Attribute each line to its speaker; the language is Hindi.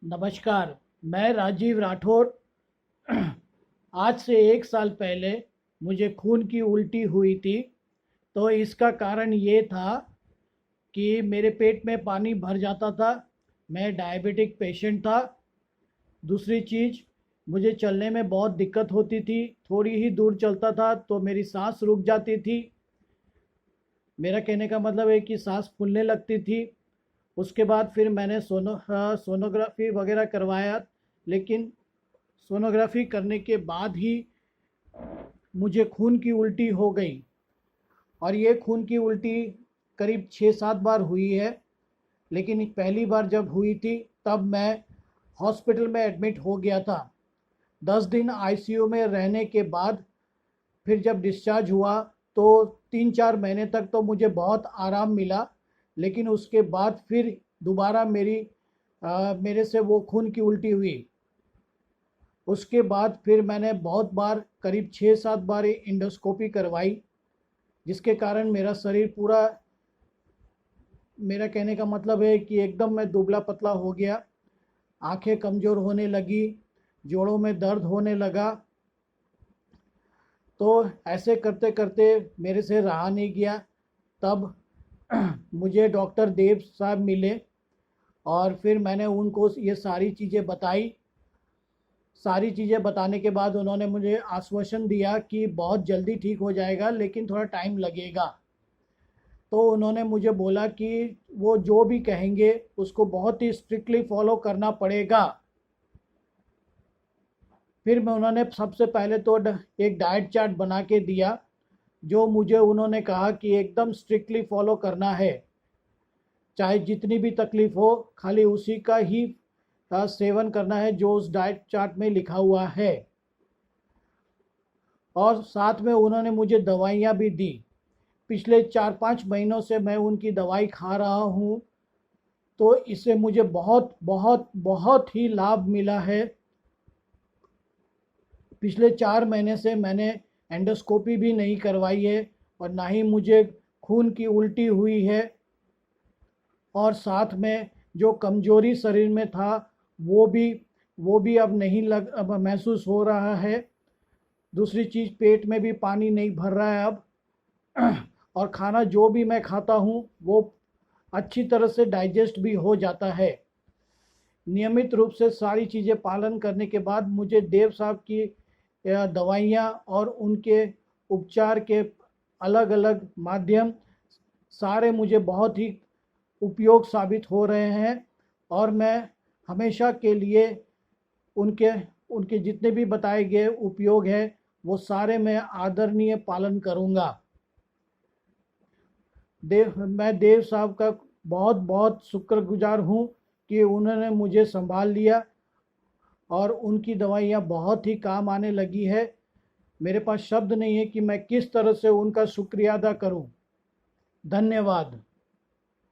Speaker 1: नमस्कार। मैं राजीव राठौर। आज से 1 साल पहले मुझे खून की उल्टी हुई थी। तो इसका कारण ये था कि मेरे पेट में पानी भर जाता था। मैं डायबिटिक पेशेंट था। दूसरी चीज़, मुझे चलने में बहुत दिक्कत होती थी। थोड़ी ही दूर चलता था तो मेरी सांस रुक जाती थी। मेरा कहने का मतलब है कि सांस फूलने लगती थी। उसके बाद फिर मैंने सोनोग्राफी वगैरह करवाया। लेकिन सोनोग्राफी करने के बाद ही मुझे खून की उल्टी हो गई। और ये खून की उल्टी करीब 6-7 बार हुई है। लेकिन पहली बार जब हुई थी तब मैं हॉस्पिटल में एडमिट हो गया था। 10 दिन आईसीयू में रहने के बाद फिर जब डिस्चार्ज हुआ तो 3-4 महीने तक तो मुझे बहुत आराम मिला। लेकिन उसके बाद फिर दोबारा मेरे से वो खून की उल्टी हुई। उसके बाद फिर मैंने बहुत बार, करीब 6-7 बार इंडोस्कोपी करवाई, जिसके कारण मेरा शरीर पूरा, मेरा कहने का मतलब है कि एकदम मैं दुबला पतला हो गया। आंखें कमज़ोर होने लगी, जोड़ों में दर्द होने लगा। तो ऐसे करते करते मेरे से रहा नहीं गया। तब मुझे डॉक्टर देव साहब मिले और फिर मैंने उनको ये सारी चीज़ें बताई। सारी चीज़ें बताने के बाद उन्होंने मुझे आश्वासन दिया कि बहुत जल्दी ठीक हो जाएगा, लेकिन थोड़ा टाइम लगेगा। तो उन्होंने मुझे बोला कि वो जो भी कहेंगे उसको बहुत ही स्ट्रिक्टली फॉलो करना पड़ेगा। फिर मैं उन्होंने सबसे पहले तो एक डाइट चार्ट बना के दिया, जो मुझे उन्होंने कहा कि एकदम स्ट्रिक्टली फॉलो करना है। चाहे जितनी भी तकलीफ़ हो, खाली उसी का ही सेवन करना है जो उस डाइट चार्ट में लिखा हुआ है। और साथ में उन्होंने मुझे दवाइयाँ भी दी। पिछले 4-5 महीनों से मैं उनकी दवाई खा रहा हूँ। तो इससे मुझे बहुत बहुत बहुत ही लाभ मिला है। पिछले 4 महीने से मैंने एंडोस्कोपी भी नहीं करवाई है और ना ही मुझे खून की उल्टी हुई है। और साथ में जो कमजोरी शरीर में था वो भी अब नहीं अब महसूस हो रहा है। दूसरी चीज़, पेट में भी पानी नहीं भर रहा है अब। और खाना जो भी मैं खाता हूँ वो अच्छी तरह से डाइजेस्ट भी हो जाता है। नियमित रूप से सारी चीज़ें पालन करने के बाद मुझे देव साहब की दवाइयाँ और उनके उपचार के अलग अलग माध्यम सारे मुझे बहुत ही उपयोग साबित हो रहे हैं। और मैं हमेशा के लिए उनके उनके जितने भी बताए गए उपयोग है वो सारे मैं आदरणीय पालन करूँगा। मैं देव साहब का बहुत बहुत शुक्रगुजार हूँ कि उन्होंने मुझे संभाल लिया और उनकी दवाइयाँ बहुत ही काम आने लगी है। मेरे पास शब्द नहीं है कि मैं किस तरह से उनका शुक्रिया अदा करूँ। धन्यवाद।